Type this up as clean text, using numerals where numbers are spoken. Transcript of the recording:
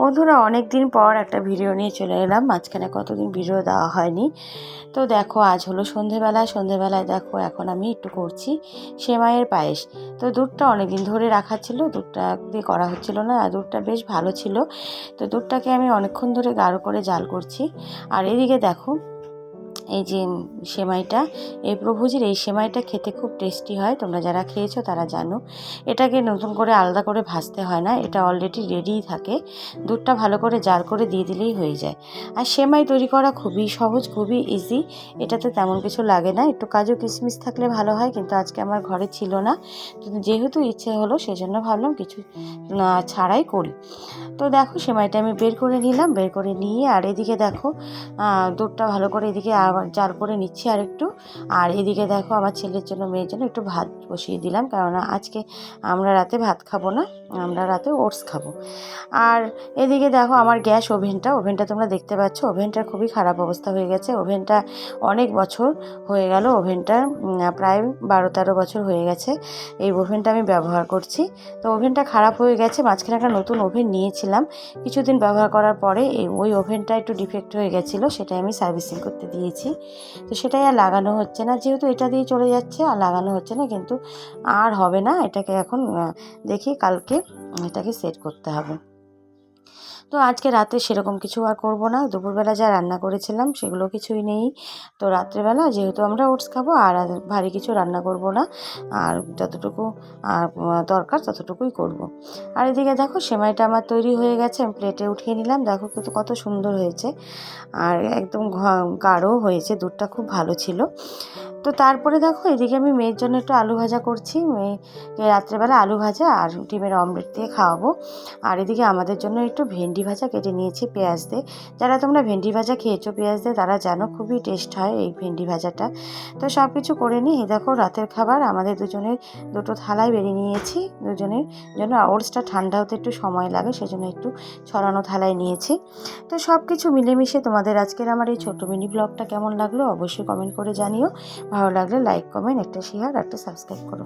বন্ধুরা অনেক দিন পর একটা ভিডিও নিয়ে চলে এলাম। মাঝখানে কতদিন ভিডিও দেওয়া হয়নি। তো দেখো আজ হলো সন্ধেবেলায় দেখো এখন আমি একটু করছি সেমাইয়ের পায়েস। তো দুধটা অনেক দিন ধরে রাখা ছিল, দুধটা দিয়ে করা হচ্ছিল না, আর দুধটা বেশ ভালো ছিল। তো দুধটাকে আমি অনেকক্ষণ ধরে গাঢ় করে জাল করছি। আর এদিকে দেখো এই যে সেমাইটা, এই প্রভুজির এই সেমাইটা খেতে খুব টেস্টি হয়। তোমরা যারা খেয়েছো তারা জানো। এটাকে নতুন করে আলাদা করে ভাজতে হয় না, এটা অলরেডি রেডিই থাকে। দুধটা ভালো করে জাল করে দিয়ে দিলেই হয়ে যায়। আর সেমাই তৈরি করা খুবই সহজ, খুবই ইজি। এটাতে তেমন কিছু লাগে না, একটু কাজু কিশমিশ থাকলে ভালো হয়, কিন্তু আজকে আমার ঘরে ছিল না। তো যেহেতু ইচ্ছে হলো সেজন্য ভাবলাম কিছু ছাড়াই করি। তো দেখো সেমাইটা আমি বের করে নিলাম, বের করে নিয়ে আর এদিকে দেখো দুধটা ভালো করে এদিকে আবার জাল করে নিচ্ছি আর একটু। আর এদিকে দেখো আমার ছেলের জন্য মেয়ের জন্য একটু ভাত বসিয়ে দিলাম, কেননা আজকে আমরা রাতে ভাত খাবো না, আমরা রাতে ওটস খাবো। আর এদিকে দেখো আমার গ্যাস ওভেনটা তোমরা দেখতে পাচ্ছ, ওভেনটার খুবই খারাপ অবস্থা হয়ে গেছে। ওভেনটা অনেক বছর হয়ে গেল, ওভেনটা প্রায় 12-13 বছর হয়ে গেছে এই ওভেনটা আমি ব্যবহার করছি। তো ওভেনটা খারাপ হয়ে গেছে, মাঝখানে একটা নতুন ওভেন নিয়েছিলাম, কিছুদিন ব্যবহার করার পরে ওই ওভেনটা একটু ডিফেক্ট হয়ে গেছিলো, সেটাই আমি সার্ভিসিং করতে দিয়েছি। তো সেটাই আর লাগানো হচ্ছে না, যেহেতু এটা দিয়ে চলে যাচ্ছে আর লাগানো হচ্ছে না, কিন্তু আর হবে না, এটাকে এখন দেখি কালকে এটাকে সেট করতে হবে। তো আজকে রাতে সেরকম কিছু আর করব না, দুপুরবেলা যা রান্না করেছিলাম সেগুলো কিছুই নেই। তো রাত্রেবেলা যেহেতু আমরা ওটস খাবো আর ভারী কিছু রান্না করব না, আর যতটুকু দরকার ততটুকুই করব। আর এদিকে দেখো সেমাইটা আমার তৈরি হয়ে গেছে, আমি প্লেটে উঠিয়ে নিলাম। দেখো কিন্তু কত সুন্দর হয়েছে, আর একদম গাঢ় হয়েছে, দুধটা খুব ভালো ছিল। তো তারপরে দেখো এদিকে আমি মেয়ের জন্য একটু আলু ভাজা করছি, মেয়েকে রাত্রেবেলা আলু ভাজা আর ডিমের অমলেট দিয়ে খাওয়াবো। আর এদিকে আমাদের জন্য একটু ভেন্ডি ভাজা কেটে নিয়েছি পেঁয়াজ দিয়ে। যারা তোমরা ভেন্ডি ভাজা খেয়েছো পেঁয়াজ দিয়ে তারা জানো খুবই টেস্ট হয় এই ভেন্ডি ভাজাটা। তো সব কিছু করে নিই, দেখো রাতের খাবার আমাদের দুজনের দুটো থালায় বেরিয়ে নিয়েছি, দুজনের জন্য। ওটসটা ঠান্ডা হতে একটু সময় লাগে, সেজন্য একটু ছড়ানো থালায় নিয়েছি। তো সব কিছু মিলেমিশে তোমাদের আজকের আমার এই ছোটো মিনি ব্লগটা কেমন লাগলো অবশ্যই কমেন্ট করে জানিও। ভালো লাগলে লাইক, কমেন্ট, একটা শেয়ার, একটা সাবস্ক্রাইব করো।